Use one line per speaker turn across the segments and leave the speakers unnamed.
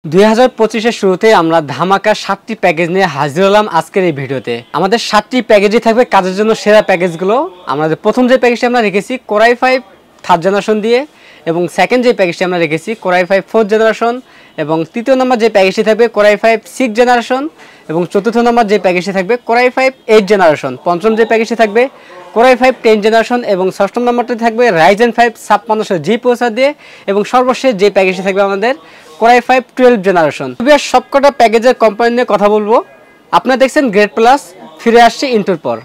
2025 এর শুরুতে আমরা ধামাকা 7টি প্যাকেজ নিয়ে হাজির হলাম আজকের এই ভিডিওতে। আমাদের 7টি প্যাকেজই থাকবে কাজের জন্য সেরা প্যাকেজগুলো। আমাদের প্রথম যে প্যাকেজটি আমরা রেখেছি Core i5 থার্ড জেনারেশন দিয়ে, এবং সেকেন্ড যে প্যাকেজটি আমরা রেখেছি Core i5 ফোর্থ জেনারেশন, এবং তৃতীয় নম্বর যে প্যাকেজটি থাকবে Core i5 সিক্স জেনারেশন, এবং চতুর্থ নম্বর যে প্যাকেজটি থাকবে Core i5 এইট জেনারেশন, পঞ্চম যে প্যাকেজটি থাকবে Core i5 10 জেনারেশন, এবং ষষ্ঠ নম্বরটি থাকবে Ryzen 5 5600G প্রসেসর দিয়ে, এবং সর্বশেষ যে প্যাকেজটি থাকবে আমাদের Core i5 12 জেনারেশন। সবকটা প্যাকেজের কোম্পানি নিয়ে কথা বলবো। আপনারা দেখছেন গ্রেড প্লাস, ফিরে আসছে ইন্টুর পর।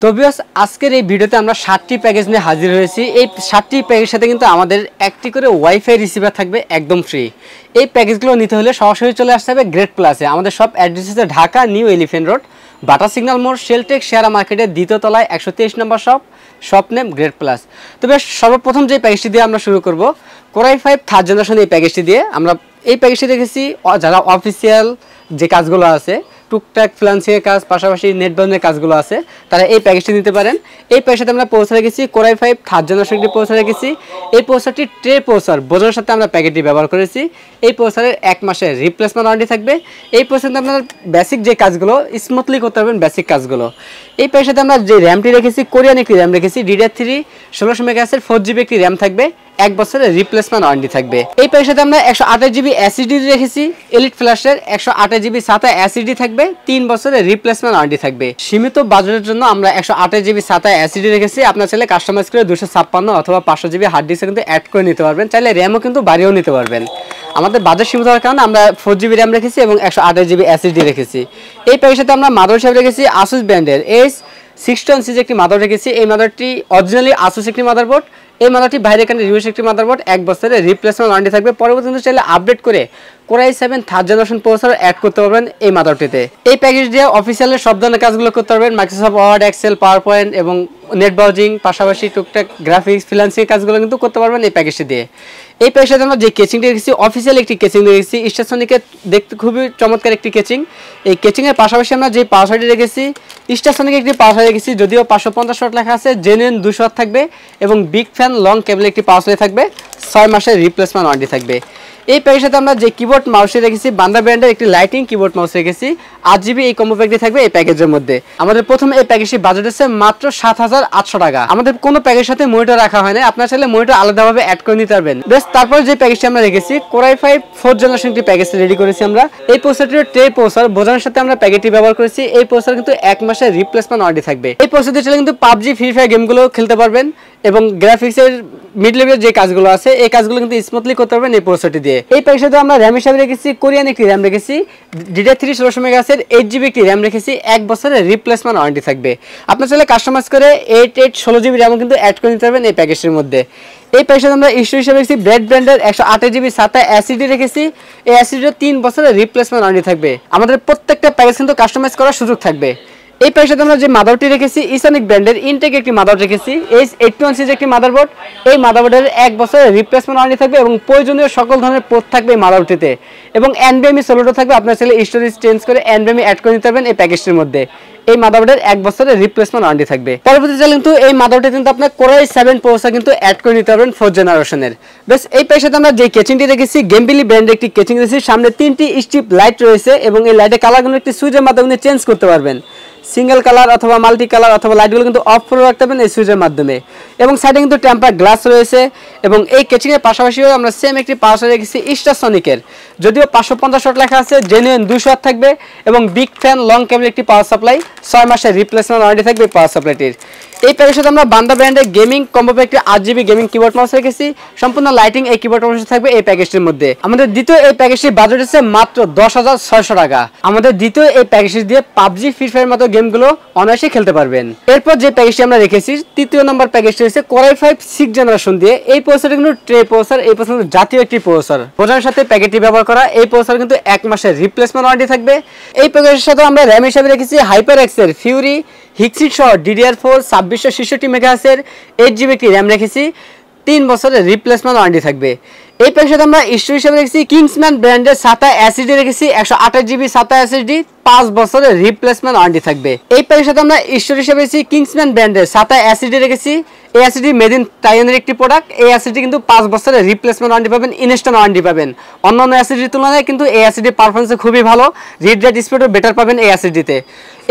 তো ভিউয়ার্স, আজকের এই ভিডিওতে আমরা 7টি প্যাকেজ নিয়ে হাজির হয়েছি। এই 7টি প্যাকেজের সাথে কিন্তু আমাদের একটি করে ওয়াইফাই রিসিভার থাকবে একদম ফ্রি। এই প্যাকেজগুলো নিতে হলে সরাসরি চলে আসতে হবে গ্রেড প্লাসে। আমাদের সব অ্যাড্রেস হচ্ছে ঢাকা নিউ এলিফ্যান্ট রোড, বাটা সিগন্যাল মোড়, শেলটেক শেয়ারা মার্কেটের দ্বিতীয় তলায় 123 নম্বর শপ নেম গ্রেড প্লাস। তো বেশ, সর্বপ্রথম যে প্যাকেজটি দিয়ে আমরা শুরু করব Core i5 থার্ড জেনারেশন। এই প্যাকেজটি দিয়ে আমরা এই প্যাকেজটি রেখেছি যারা অফিসিয়াল যে কাজগুলো আছে, টুকটাক ফ্রিল্যান্সিংয়ের কাজ, পাশাপাশি নেট ব্রাউজিংয়ের কাজগুলো আছে, তারা এই প্যাকেজটি নিতে পারেন। এই প্যাকেজটাতে আমরা পৌঁছে রেখেছি Core i5 থার্ড জেনারেশন পৌঁছে রেখেছি। এই প্রসেসরটি ট্রে প্রসেসর বোঝার সাথে আমরা প্যাকেটটি ব্যবহার করেছি। এই প্রসেসরের 1 মাসের রিপ্লেসমেন্ট ওয়ারেন্টি থাকবে। এই প্রসেসরে আপনারা বেসিক যে কাজগুলো স্মুথলি করতে পারবেন, বেসিক কাজগুলো। এই প্যাকেজটাতে আমরা যে র্যামটি রেখেছি, কোরিয়ান একটি র্যাম রেখেছি, DDR3 1600 মেগাহার্টজের 4GB একটি র্যাম থাকবে, 1 বছরের রিপ্লেসমেন্ট ওয়ারেন্টি থাকবে। এই প্যাকেজের সাথে আমরা 128GB SSD রেখেছি, এলিট ফ্ল্যাশের 128GB SATA SSD থাকবে, 3 বছরের রিপ্লেসমেন্ট ওয়ারেন্টি থাকবে। সীমিত বাজেটের জন্য আমরা 128GB SATA SSD রেখেছি। আপনারা চাইলে কাস্টমাইজ করে 256 অথবা 500GB হার্ড ডিস্ক কিন্তু অ্যাড করে নিতে পারবেন, চাইলে র্যামও কিন্তু বাড়িয়েও নিতে পারবেন। আমাদের বাজেট সীমিত হওয়ার কারণে আমরা 4GB র্যাম রেখেছি এবং 128GB SSD রেখেছি। এই প্যাকেজের সাথে আমরা মাদার হিসেবে রেখেছি ASUS ব্র্যান্ডের A61C একটি মাদার রেখেছি। এই মাদারটি অরিজিনালি ASUS একটি মাদারবোর্ড। এই মাদারটি বাইরে এখানে রিভিউস একটি মাদারবোর্ড, 1 বছরের রিপ্লেসমেন্ট ওয়ারেন্টি থাকবে। পরবর্তীতে চাইলে আপডেট করে Core i7 third generation processor add করতে পারবেন এই মাদারটিতে। এই প্যাকেজ দিয়ে অফিসিয়ালের সব ধরনের কাজগুলো করতে পারবেন, Microsoft Word, Excel, PowerPoint এবং নেট ব্রাউজিং, পাশাপাশি টুকটাক গ্রাফিক্স, ফ্রিল্যান্সিং কাজগুলো কিন্তু করতে পারবেন এই প্যাকেজটি দিয়ে। এই প্যাকেজের আমরা যে কেচিংটি রেখেছি, অফিসিয়াল একটি কেচিং রেখেছি, স্টেশনিকে দেখতে খুবই চমৎকার একটি কেচিং। এই কেচিংয়ের পাশাপাশি আমরা যে পাওয়ার সাইডে রেখেছি, স্টেশনিকে একটি পাওয়ার সাইড রেখেছি, যদিও 550 ওয়াট লেখা আছে, জেনুইন 200 ওয়াট থাকবে, এবং বিগ ফ্যান লং কেবল একটি পাওয়ার সাইড থাকবে, 6 মাসের রিপ্লেসমেন্ট ওয়ারেন্টি থাকবে। এই প্যাকেজের সাথে আমরা যে কিবোর্ড মাউস রেখেছি, বান্দা ব্র্যান্ডের একটি লাইটিং কিবোর্ড মাউস রেখেছি, 8GB এই কম্বো প্যাকটি থাকবে এই প্যাকেজের মধ্যে। আমাদের প্রথম এই প্যাকেজটি বাজেট আছে মাত্র 7800 টাকা। আমাদের কোনো প্যাকেজের সাথে মনিটর রাখা হয় না, আপনারা চাইলে মনিটর আলাদাভাবে অ্যাড করে নিতে পারবেন। বেশ, তারপর যে প্যাকেজটি আমরা রেখেছি Core i5 ফোর্থ জেনারেশন একটি প্যাকেজ রেডি করেছি আমরা। এই প্রসেসরটির ট্রে প্রসেসর বোঝানোর সাথে আমরা প্যাকেটটি ব্যবহার করেছি। এই প্রসেসর কিন্তু 1 মাসের রিপ্লেসমেন্ট ওয়ারেন্টি থাকবে। এই প্রসেসরটি চাইলে কিন্তু PUBG, ফ্রি ফায়ার গেমগুলো খেলতে পারবেন, এবং গ্রাফিক্সের মিড লেভেলের যে কাজগুলো আছে এই কাজগুলো কিন্তু স্মুথলি করতে পারবেন এই প্রসেসরটি দিয়ে। এই প্যাকেজে আমরা র্যাম হিসাবে রেখেছি কোরিয়ান একটি র্যাম রেখেছি, DDR3 1600 মেগাহার্টজের 8GB একটি র্যাম রেখেছি, 1 বছরের রিপ্লেসমেন্ট ওয়ারেন্টি থাকবে। আপনার চাইলে কাস্টমাইজ করে 16GB র্যামও কিন্তু অ্যাড করে নিতে পারবেন এই প্যাকেজের মধ্যে। এই প্যাকেজে আমরা ইস্যু হিসেবে রেখেছি ব্র্যান্ডের 128GB SATA SSD রেখেছি। এই SSD 3 বছরের রিপ্লেসমেন্ট ওয়ারেন্টি থাকবে। আমাদের প্রত্যেকটা প্যাকেজ কিন্তু কাস্টমাইজ করার সুযোগ থাকবে। এই প্যাকেজে আমরা যে মাদারটি রেখেছি, ইসানিক ব্র্যান্ডের ইনটেক একটি মাদার রেখেছি, H81C একটি মাদারবোর্ড। এই মাদারবোর্ডের 1 বছরের রিপ্লেসমেন্ট ওয়ারেন্টি থাকবে, এবং প্রয়োজনীয় সকল ধরনের পোর্ট থাকবে এই মাদারটিতে, এবং NVMe সোলোডও থাকবে। আপনার চাইলে স্টোরেজ চেঞ্জ করে NVMe অ্যাড করে নিতে পারবেন এই প্যাকেজটির মধ্যে। এই মাদারবোর্ডের 1 বছরের রিপ্লেসমেন্ট ওয়ারেন্টি থাকবে। পরবর্তীতে কিন্তু এই মাদারটি কিন্তু আপনার Core i7 প্রসেসর কিন্তু অ্যাড করে নিতে পারবেন ফোর্থ জেনারেশনের। বেশ, এই প্যাকেজে আমরা যে কেচিংটি রেখেছি, গেমবিলি ব্র্যান্ডের একটি কেচিং রেখেছি। সামনে 3টি স্ট্রিপ লাইট রয়েছে, এবং এই লাইটের কালারগুলো একটি সুইচের মাধ্যমে চেঞ্জ করতে পারবেন। সিঙ্গেল কালার অথবা মাল্টি কালার অথবা লাইটগুলো কিন্তু অফ করে রাখতে পারবেন এই সুইচের মাধ্যমে, এবং সাইডে কিন্তু টেম্পার গ্লাস রয়েছে। এবং এই কেচিংয়ের পাশাপাশিও আমরা সেম একটি পাওয়ার সাইড রেখেছি স্টারসনিকের, যদিও 550 ওয়াট লেখা আছে, জেনুইন 200 ওয়াট থাকবে, এবং বিগ ফ্যান লং কেবল একটি পাওয়ার সাপ্লাই, 6 মাসের রিপ্লেসমেন্ট ওয়ারেন্টি থাকবে পাওয়ার সাপ্লাইটির। এই প্যাকের সাথে আমরা বান্দা ব্র্যান্ডের gaming combo pack 8GB gaming keyboard mouse রেখেছি, সম্পূর্ণ লাইটিং এই কিবোর্ড মাউস থাকবে এই প্যাকেজটির মধ্যে। আমাদের দ্বিতীয় এই প্যাকেজটির বাজেট হচ্ছে মাত্র 10,600 টাকা। আমাদের দ্বিতীয় এই প্যাকেজটি দিয়ে পাবজি, ফ্রি ফায়ার মতো গেমগুলো অনায়াসে খেলতে পারবেন। এরপর যে প্যাকেজটি আমরা রেখেছি তৃতীয় নম্বর প্যাকেজটি হচ্ছে কোরাই 5 6 জেনারেশন দিয়ে। এই প্রসেসরটি কিন্তু ট্রে প্রসেসর, এই প্রসেসর জাতীয় একটি প্রসেসর, বোঝার সাথে প্যাকেটটি ব্যবহার করা। এই প্রসেসর কিন্তু 1 মাসের রিপ্লেসমেন্ট ওয়ারেন্টি থাকবে। এই প্যাকেজের সাথে আমরা র্যাম হিসেবে রেখেছি হাইপারএক্সের ফিউরি হিক্সিট সহ DDR4 2666 মেগাহার্টজের 8GB একটি র্যাম রেখেছি, 3 বছরের রিপ্লেসমেন্ট ওয়ারেন্টি থাকবে। এই প্যাকের সাথে আমরা স্টোরেজ হিসেবে রেখেছি কিংসম্যান ব্র্যান্ডের SATA SSD রেখেছি 128GB SATA SSD, 5 বছরের রিপ্লেসমেন্ট ওয়ারেন্টি থাকবে। এই প্যাকের সাথে আমরা স্টোরেজ হিসেবে রেখেছি কিংসম্যান ব্র্যান্ডের SATA SSD রেখেছি। এই SSD মেড ইন তাইওয়ানের একটি প্রোডাক্ট। এই SSD কিন্তু 5 বছরের রিপ্লেসমেন্ট ওয়ারেন্টি পাবেন, ইনস্ট্যান্ট ওয়ারেন্টি পাবেন। অন্যান্য SSD তুলনায় কিন্তু এই SSD পারফরম্যান্স খুবই ভালো, রিড রাইট স্পিডও বেটার পাবেন এই SSD-তে।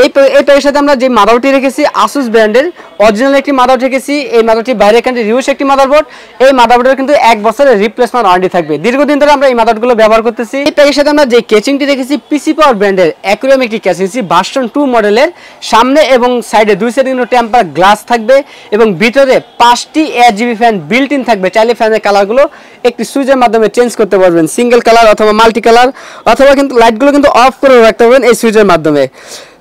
এই প্যাকের সাথে আমরা যে মাদারবোর্ডটি রেখেছি আসুস ব্র্যান্ডের অরিজিনাল একটি মাদারবোর্ড রেখেছি। এই মাদারবোর্ডটি বাইরে কান্ট্রি রিউজ একটি মাদারবোর্ড। এই মাদারবোর্ডের কিন্তু 1 বছরের রিপ্লেসমেন্ট ওয়ারেন্টি থাকবে, দীর্ঘদিন ধরে আমরা এই মাদারবোর্ডগুলো ব্যবহার করতেছি। এই প্যাকের সাথে আমরা যে কেচিংটি রেখেছি পিসি পাওয়ার ব্র্যান্ডের অ্যাকুরিয়াম একটি কেচিং ভার্সন 2 মডেলের। সামনে এবং সাইডে 2 সাইডে কিন্তু টেম্পার গ্লাস থাকবে এবং ভিতরে 5টি AirGB ফ্যান বিল্ট ইন থাকবে। চাইলে ফ্যানের কালারগুলো একটি সুইচের মাধ্যমে চেঞ্জ করতে পারবেন, সিঙ্গেল কালার অথবা মাল্টি কালার, অথবা কিন্তু লাইটগুলো কিন্তু অফ করে রাখতে পারবেন এই সুইচের মাধ্যমে।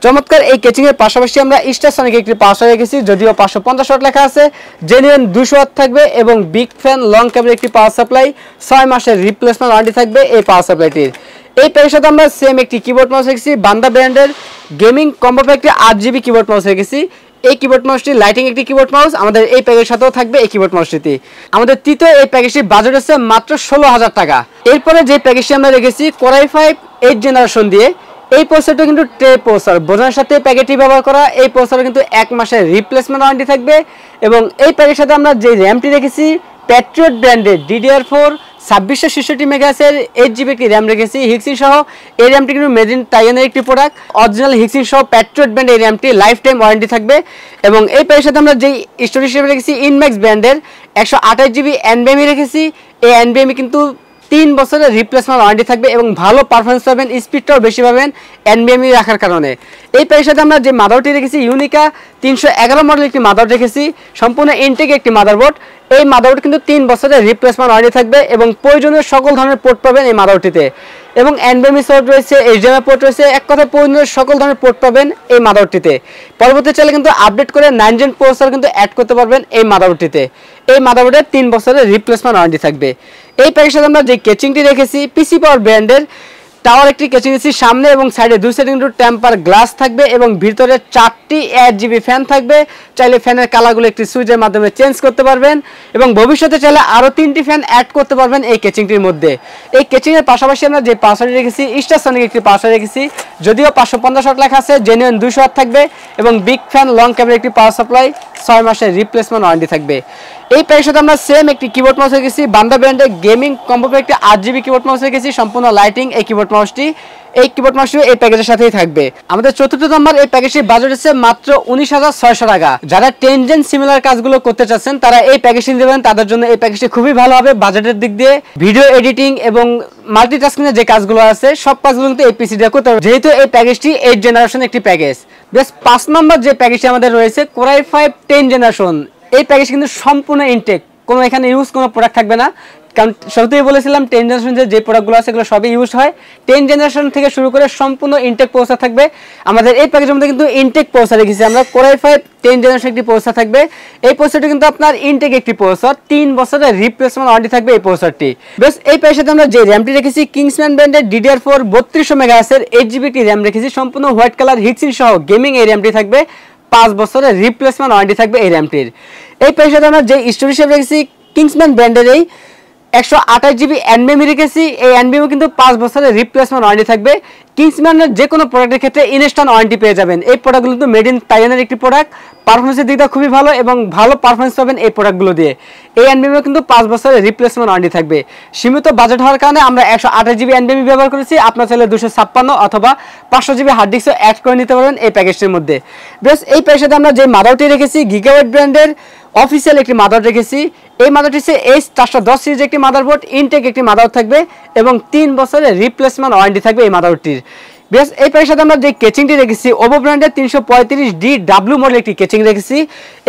চমৎকার এই কেচিং এর পাশাপাশি আমরা স্টারসনিক একটি পাওয়ার রেখেছি, যদিও 550 ওয়াট লেখা আছে, জেনুইন 200 ওয়াট থাকবে এবং বিগ ফ্যান লং কেবল একটি পাওয়ার সাপ্লাই, 6 মাসের রিপ্লেসমেন্ট ওয়ারেন্টি থাকবে এই পাওয়ার সাপ্লাইটির। এই প্যাকের সাথে আমরা সেম একটি কিবোর্ড মাউস রেখেছি বান্দা ব্র্যান্ডের gaming combo pack 8GB keyboard mouse রেখেছি। এই কিবোর্ড মাউসটি লাইটিং একটি কিবোর্ড মাউস আমাদের এই প্যাকের সাথেও থাকবে এই কিবোর্ড মাউসটিতে। আমাদের তৃতীয় এই প্যাকেজটির বাজেট হচ্ছে মাত্র 16,000 টাকা। এরপরে যে প্যাকেজটি আমরা রেখেছি কোরাই 5 8 জেনারেশন দিয়ে। এই প্রসেসরটা কিন্তু ট্রে প্রসেসর, বোঝার সাথে প্যাকেটটি ব্যবহার করা। এই প্রসেসর কিন্তু 1 মাসের রিপ্লেসমেন্ট ওয়ারেন্টি থাকবে এবং এই প্যাকের সাথে আমরা যে র্যামটি রেখেছি প্যাট্রিয়ট ব্র্যান্ডের DDR4 2666 মেগাহার্টজের 8GB একটি র্যাম রেখেছি হিক্সি সহ। এই র্যামটি কিন্তু মেড ইন তাইওয়ানের একটি প্রোডাক্ট, অরিজিনাল হিক্সি সহ প্যাট্রিয়ট ব্র্যান্ড। এই র্যামটি লাইফ টাইম ওয়ারেন্টি থাকবে এবং এই প্যাকের সাথে আমরা যেই স্টোরেজ হিসেবে রেখেছি ইনম্যাক্স ব্র্যান্ডের 128GB NVMe রেখেছি। এই NVMe কিন্তু 3 বছরের রিপ্লেসমেন্ট ওয়ারেন্টি থাকবে এবং ভালো পারফরমেন্স পাবেন, স্পিডটাও বেশি পাবেন NVMe রাখার কারণে। এই প্যাকের সাথে আমরা যে মাদারবোর্ডটি রেখেছি ইউনিকা 311 মডেল একটি মাদারবোর্ড রেখেছি, সম্পূর্ণ ইনটেক একটি মাদারবোর্ড। এই মাদারবোর্ড কিন্তু 3 বছরের রিপ্লেসমেন্ট ওয়ারেন্টি থাকবে এবং প্রয়োজনীয় সকল ধরনের পোর্ট পাবেন এই মাদারবোর্ডটিতে এবং NVMe পোর্ট রয়েছে, HDMI পোর্ট রয়েছে, এক কথায় প্রয়োজনীয় সকল ধরনের পোর্ট পাবেন এই মাদারবোর্ডটিতে। পরবর্তী চাইলে কিন্তু আপডেট করে 9 জেন প্রসেসর কিন্তু অ্যাড করতে পারবেন এই মাদারবোর্ডটিতে। এই মাদারবোর্ডের 3 বছরের রিপ্লেসমেন্ট ওয়ারেন্টি থাকবে। এই প্যাকের সাথে আমরা যে কেচিংটি রেখেছি পিসি পাওয়ার ব্র্যান্ডের টাওয়ার একটি কেচিং রেখেছি, সামনে এবং সাইডে 2 সাইডে কিন্তু টেম্পার গ্লাস থাকবে এবং ভিতরে 4টি 8GB ফ্যান থাকবে। চাইলে ফ্যানের কালারগুলো একটি সুইচের মাধ্যমে চেঞ্জ করতে পারবেন এবং ভবিষ্যতে চাইলে আরও 3টি ফ্যান অ্যাড করতে পারবেন এই কেচিংটির মধ্যে। এই কেচিংয়ের পাশাপাশি আমরা যে পাওয়ার রেখেছি স্টারসনিক একটি পাওয়ার রেখেছি, যদিও 550 ওয়াট লেখা আছে, জেনুইন 200 ওয়াট থাকবে এবং বিগ ফ্যান লং কেবল একটি পাওয়ার সাপ্লাই, 6 মাসের রিপ্লেসমেন্ট ওয়ারেন্টি থাকবে। এই প্যাকের সাথে আমরা সেম একটি কিবোর্ড মাউস রেখেছি বান্দা ব্র্যান্ডের gaming combo pack 8GB keyboard mouse রেখেছি, সম্পূর্ণ লাইটিং এই কিবোর্ড মাউসটি। এই কিবোর্ড মাউসটি এই প্যাকেজের সাথেই থাকবে। আমাদের চতুর্থ নম্বর এই প্যাকেজটির বাজেট হচ্ছে মাত্র 19,600 টাকা। যারা 10 জেন সিমিলার কাজগুলো করতে চাচ্ছেন তারা এই প্যাকেজটি দেবেন, তাদের জন্য এই প্যাকেজটি খুবই ভালো হবে বাজেটের দিক দিয়ে। ভিডিও এডিটিং এবং মাল্টিটাস্কিংয়ের যে কাজগুলো আছে সব কাজগুলো কিন্তু এই পিসি দিয়ে করতে হবে, যেহেতু এই প্যাকেজটি 8 জেনারেশন একটি প্যাকেজ। বেশ 5 নম্বর যে প্যাকেজটি আমাদের রয়েছে কোরাই 5 10 জেনারেশন। এই প্যাকেজ কিন্তু সম্পূর্ণ ইনটেক, কোনো এখানে ইউজ কোনো প্রোডাক্ট থাকবে না, কারণ শুরুতেই বলেছিলাম 10 জেনারেশন যে প্রোডাক্টগুলো আছে এগুলো সবই ইউজ হয়। 10 জেনারেশন থেকে শুরু করে সম্পূর্ণ ইনটেক প্রসেসর থাকবে। আমাদের এই প্যাকেজের মধ্যে কিন্তু ইনটেক প্রসেসর রেখেছি আমরা, কোরাই 5 10 জেনারেশন একটি প্রসেসর থাকবে। এই প্রসেসরটি কিন্তু আপনার ইনটেক একটি প্রসেসর, 3 বছরের রিপ্লেসমেন্ট ওয়ারেন্টি থাকবে এই প্রসেসরটি। বেশ এই প্যাকেজের সাথে আমরা যে র্যামটি রেখেছি কিংসম্যান ব্র্যান্ডের DDR4 3200 মেগাহার্টজের 8GB একটি র্যাম রেখেছি, সম্পূর্ণ হোয়াইট কালার হিটসিন সহ গেমিং এই র্যামটি থাকবে, 5 বছরের রিপ্লেসমেন্ট ওয়ারেন্টি থাকবে এই র্যামটির। এই প্যাকেজের সাথে আমরা যে স্টোরেজ হিসেবে রেখেছি কিংসম্যান ব্র্যান্ডের এই 128GB NVMe রেখেছি। এই NVMe কিন্তু 5 বছরের রিপ্লেসমেন্ট ওয়ারেন্টি থাকবে। কিংসম্যানের যে কোনো প্রোডাক্টের ক্ষেত্রে ইনস্ট্যান্ট ওয়ারেন্টি পেয়ে যাবেন। এই প্রোডাক্টগুলো কিন্তু মেড ইন তাইওয়ানের একটি প্রোডাক্ট, পারফরমেন্সের দিকটা খুবই ভালো এবং ভালো পারফরমেন্স পাবেন এই প্রোডাক্টগুলো দিয়ে। এই NVMe কিন্তু 5 বছরের রিপ্লেসমেন্ট ওয়ারেন্টি থাকবে। সীমিত বাজেট হওয়ার কারণে আমরা 128GB NVMe ব্যবহার করেছি, আপনার চাইলে 256 অথবা 500GB হার্ড ডিস্কও অ্যাড করে নিতে পারবেন এই প্যাকেজটির মধ্যে। বেশ এই প্যাকেজের সাথে আমরা যে মাদারবোর্ডটি রেখেছি গিগাবাইট ব্র্যান্ডের অফিসিয়াল একটি মাদারবোর্ড রেখেছি। এই মাদারবোর্ডটি হচ্ছে H410 সিরিজ একটি মাদারবোর্ড, ইনটেক একটি মাদারবোর্ড থাকবে এবং 3 বছরের রিপ্লেসমেন্ট ওয়ারেন্টি থাকবে এই মাদারবোর্ডটির। বেশ এই প্যাকের সাথে আমরা যে কেচিংটি রেখেছি ওভো ব্র্যান্ডের 335DW মডেল একটি কেচিং রেখেছি।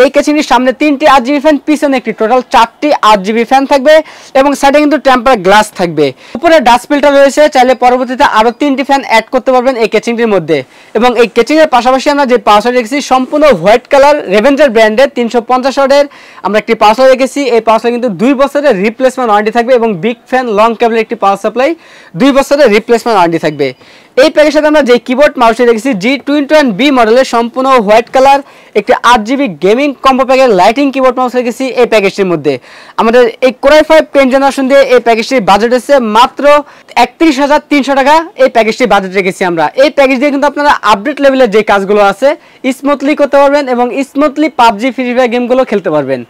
এই কেচিংটির সামনে 3টি RGB ফ্যান, পিছনে একটি টোটাল 4টি RGB ফ্যান থাকবে এবং সাইডে কিন্তু টেম্পার গ্লাস থাকবে। উপরে ডাস্ট ফিল্টার রয়েছে, চাইলে পরবর্তীতে আরো 3টি ফ্যান অ্যাড করতে পারবেন এই কেচিংটির মধ্যে। এবং এই কেচিং এর পাশাপাশি আমরা যে পাওয়ার সাপ্লাই রেখেছি সম্পূর্ণ হোয়াইট কালার রেভেঞ্জার ব্র্যান্ডের 350 ওয়াটের আমরা একটি পাওয়ার সাপ্লাই রেখেছি। এই পাওয়ার সাপ্লাই কিন্তু 2 বছরের রিপ্লেসমেন্ট ওয়ারেন্টি থাকবে এবং বিগ ফ্যান লং কেবলের একটি পাওয়ার সাপ্লাই 2 বছরের রিপ্লেসমেন্ট ওয়ারেন্টি থাকবে। এই প্যাকের সাথে আমরা যে কিবোর্ড মাউসটি রেখেছি G21B মডেলের সম্পূর্ণ হোয়াইট কালার একটি 8GB গেমিং কম্বো প্যাকের লাইটিং কিবোর্ড মাউস রেখেছি এই প্যাকেজটির মধ্যে। আমাদের এই Core i5 10th জেনারেশন দিয়ে এই প্যাকেজটির বাজেট আছে মাত্র 31,300 টাকা। এই প্যাকেজটির বাজেট রেখেছি আমরা। এই প্যাকেজ দিয়ে কিন্তু আপনারা আপডেট লেভেলের যে কাজগুলো আছে স্মুথলি করতে পারবেন এবং স্মুথলি PUBG ফ্রি ফায়ার গেমগুলো খেলতে পারবেন।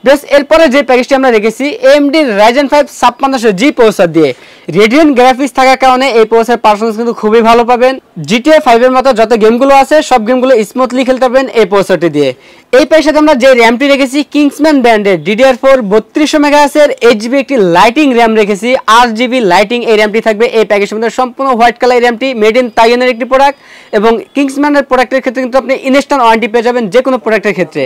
বেশ এরপরে যে প্যাকেজটি আমরা রেখেছি AMD Ryzen 5 5600G প্রসেসর দিয়ে। রেডিয়ন গ্রাফিক্স থাকার কারণে এই প্রসেসর পারফরম্যান্স কিন্তু খুবই ভালো পাবেন। GTA 5 এর মতো যত গেমগুলো আছে সব গেমগুলো স্মুথলি খেলতে পারবেন এই প্রসেসরটি দিয়ে। এই প্যাকের সাথে আমরা যে র্যামটি রেখেছি কিংসম্যান ব্র্যান্ডের DDR4 3200 MHz এর 8GB একটি লাইটিং র্যাম রেখেছি। 8GB লাইটিং এই র্যামটি থাকবে এই প্যাকেজের মধ্যে। সম্পূর্ণ হোয়াইট কালার র্যামটি মেড ইন তাইওয়ানের একটি প্রোডাক্ট এবং কিংসম্যানের প্রোডাক্টের ক্ষেত্রে কিন্তু আপনি ইনস্ট্যান্ট ওয়ারেন্টি পেয়ে যাবেন যে কোনো প্রোডাক্টের ক্ষেত্রে।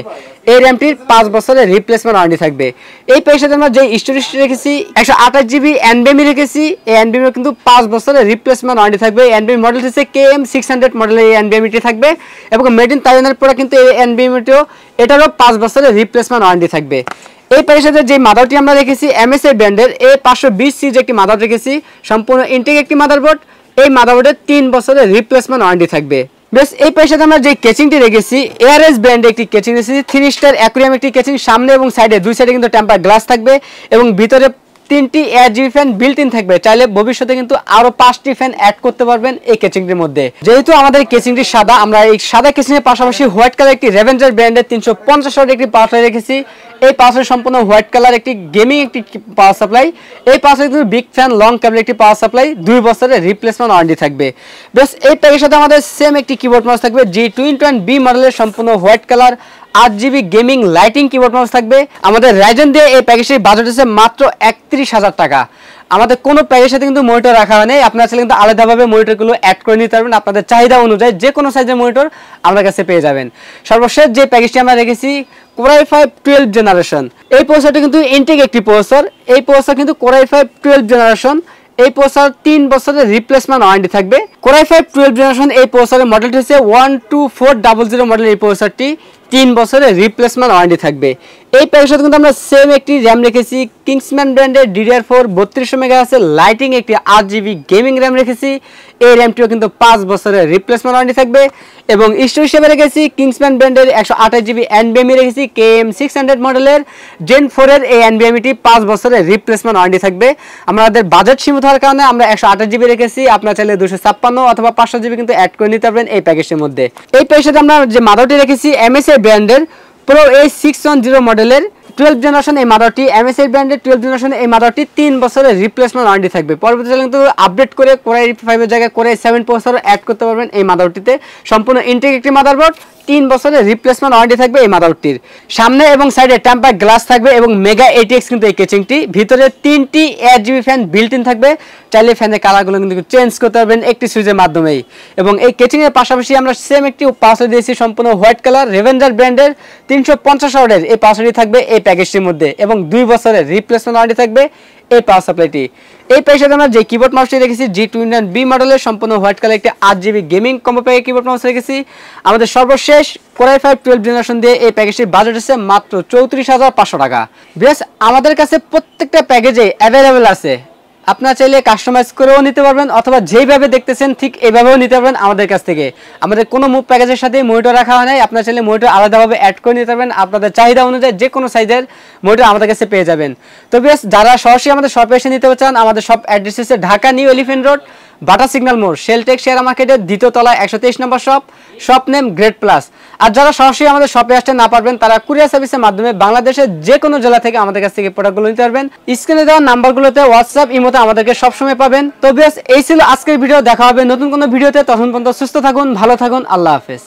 এই র্যামটির 5 বছরের রিপ্লেসমেন্ট ওয়ারেন্টি থাকবে। এই প্যাকের সাথে আমরা যে স্টোরেজটি রেখেছি 128GB NVMe রেখেছি। এই NVMe কিন্তু 5 বছরের রিপ্লেসমেন্ট ওয়ারেন্টি থাকবে। NVMe মডেল হচ্ছে KM600 মডেলের এই NVMeটি থাকবে এবং মেড ইন তাইওয়ানের প্রোডাক্ট কিন্তু এই NVMeটিও এটারও 5 বছরের রিপ্লেসমেন্ট ওয়ারেন্টি থাকবে। এই প্যাকের সাথে যে মাদারটি আমরা রেখেছি MSI ব্র্যান্ডের A520 সিরিজ একটি মাদার রেখেছি, সম্পূর্ণ ইনটেক একটি মাদারবোর্ড। এই মাদারবোর্ডের 3 বছরের রিপ্লেসমেন্ট ওয়ারেন্টি থাকবে। বেশ এই প্যাকের সাথে আমরা যে কেচিংটি রেখেছি ARS ব্র্যান্ডের একটি কেচিং রেখেছি 3 স্টার অ্যাকুরিয়াম একটি কেচিং। সামনে এবং সাইডে দুই সাইডে কিন্তু টেম্পার গ্লাস থাকবে এবং ভিতরে 3টি RGB ফ্যান বিল্ট ইন থাকবে। চাইলে ভবিষ্যতে কিন্তু আরো 5টি ফ্যান অ্যাড করতে পারবেন এই কেচিংটির মধ্যে। যেহেতু আমাদের কেচিংটি সাদা, আমরা এই সাদা কেচিংয়ের পাশাপাশি হোয়াইট কালার একটি রেভেঞ্জার ব্র্যান্ডের 350 ওয়াট একটি পাওয়ার সাপ্লাই রেখেছি। এই পাওয়ার সাপ্লাই সম্পূর্ণ হোয়াইট কালার একটি গেমিং একটি পাওয়ার সাপ্লাই। এই পাওয়ার সাপ্লাই কিন্তু বিগ ফ্যান লং কেবল একটি পাওয়ার সাপ্লাই 2 বছরের রিপ্লেসমেন্ট ওয়ারেন্টি থাকবে। বেশ এই প্যাকের সাথে আমাদের সেম একটি কিবোর্ড মাউস থাকবে G21B মডেলের সম্পূর্ণ white colour 8GB gaming lighting keyboard mouse থাকবে। আমাদের রাইজেন দিয়ে এই প্যাকেজটির বাজেট আছে মাত্র 31,000 টাকা। আমাদের কোনো প্যাকেজের সাথে কিন্তু মনিটর রাখা হয় নাই, আপনারা চাইলে কিন্তু আলাদাভাবে মনিটরগুলো অ্যাড করে নিতে পারবেন। আপনাদের চাহিদা অনুযায়ী যে কোনো সাইজের মনিটর আমাদের কাছে পেয়ে যাবেন। সর্বশেষ যে প্যাকেজটি আমরা রেখেছি Core i5 12th জেনারেশন। এই প্রসেসরটি কিন্তু ইনটেক একটি প্রসেসর। এই প্রসেসর কিন্তু Core i5 12th জেনারেশন। এই প্রসেসর 3 বছরের রিপ্লেসমেন্ট ওয়ারেন্টি থাকবে। Core i5 12th জেনারেশন এই প্রসেসরের মডেলটি হচ্ছে 12400 মডেল। এই প্রসেসরটি 3 বছরের রিপ্লেসমেন্ট ওয়ারেন্টি থাকবে। এই প্যাকের সাথে কিন্তু আমরা সেম একটি র্যাম রেখেছি কিংসম্যান ব্র্যান্ডের DDR4 3200 MHz এর লাইটিং একটি 8GB গেমিং র্যাম রেখেছি। এই র্যামটিও কিন্তু 5 বছরের রিপ্লেসমেন্ট ওয়ারেন্টি থাকবে এবং স্টোরেজ হিসেবে রেখেছি কিংসম্যান ব্র্যান্ডের 128GB NVMe রেখেছি KM600 মডেলের Gen 4 এর এই NVMeটি 5 বছরের রিপ্লেসমেন্ট ওয়ারেন্টি থাকবে। আমাদের বাজেট সীমিত হওয়ার কারণে আমরা 128GB রেখেছি। আপনারা চাইলে 256 অথবা 500GB কিন্তু অ্যাড করে নিতে পারবেন এই প্যাকেজের মধ্যে। এই প্যাকেজের সাথে আমরা যে মাদারটি রেখেছি MSI ব্র্যান্ডের Pro A610 মডেলের 12th জেনারেশন এই মাদারটি। MSI ব্র্যান্ডের 12th জেনারেশন এই মাদারটি 3 বছরের রিপ্লেসমেন্ট ওয়ারেন্টি থাকবে। পরবর্তীতে কিন্তু আপডেট করে Core i5 এর জায়গায় Core i7 প্রসেসর অ্যাড করতে পারবেন এই মাদারটিতে। সম্পূর্ণ ইনটেক একটি মাদারবোর্ড, 3 বছরের রিপ্লেসমেন্ট ওয়ারেন্টি থাকবে এই মাদারটির। সামনে এবং সাইডে টেম্পার গ্লাস থাকবে এবং মেগা ATX কিন্তু এই কেচিংটি। ভিতরে 3টি RGB ফ্যান বিল্ট ইন থাকবে। চাইলে ফ্যানের কালারগুলো কিন্তু চেঞ্জ করতে পারবেন একটি সুইচের মাধ্যমেই। এবং এই কেচিং এর পাশাপাশি আমরা সেম একটি পাওয়ার দিয়েছি সম্পূর্ণ হোয়াইট কালার রেভেঞ্জার ব্র্যান্ডের 350 ওয়াটের এই পাওয়ারটি থাকবে এই প্যাকেজটির মধ্যে এবং 2 বছরের রিপ্লেসমেন্ট ওয়ারেন্টি থাকবে এই পাওয়ার সাপ্লাইটি। এই প্যাকেজের সাথে আমরা যে কিবোর্ড মাউসটি রেখেছি G21B মডেলের সম্পূর্ণ হোয়াইট কালার একটি 8GB গেমিং কম্বো প্যাকের কিবোর্ড মাউস রেখেছি। আমাদের সর্বশেষ Core i5 12th জেনারেশন দিয়ে এই প্যাকেজটির বাজেট আছে মাত্র 34,500 টাকা। বেশ আমাদের কাছে প্রত্যেকটা প্যাকেজে অ্যাভেলেবেল আছে। আপনারা চাইলে কাস্টমাইজ করেও নিতে পারবেন অথবা যেইভাবে দেখতেছেন ঠিক এইভাবেও নিতে পারবেন আমাদের কাছ থেকে। আমাদের কোনো মুভ প্যাকেজের সাথে মনিটর রাখা হয় নাই। আপনারা চাইলে মনিটর আলাদাভাবে অ্যাড করে নিতে পারবেন। আপনাদের চাহিদা অনুযায়ী যে কোনো সাইজের মনিটর আমাদের কাছে পেয়ে যাবেন। তো বেশ যারা সরাসরি আমাদের শপে এসে নিতে চান আমাদের শপ অ্যাড্রেস হচ্ছে ঢাকা নিউ এলিফ্যান্ট রোড বাটা সিগন্যাল মোড় শেলটেক শেয়ার মার্কেটের 2য় তলায় 123 নম্বর শপ নেম গ্রেড প্লাস। আর যারা সরাসরি আমাদের শপে আসতে না পারবেন তারা কুরিয়ার সার্ভিসের মাধ্যমে বাংলাদেশের যে কোনো জেলা থেকে আমাদের কাছ থেকে প্রোডাক্টগুলো নিতে পারবেন। স্ক্রিনে দেওয়া নাম্বারগুলোতে হোয়াটসঅ্যাপ ইমোতে আমাদেরকে সবসময় পাবেন। তো বেশ এই ছিল আজকের ভিডিও। দেখা হবে নতুন কোনো ভিডিওতে। তখন পর্যন্ত সুস্থ থাকুন, ভালো থাকুন, আল্লাহ হাফেজ।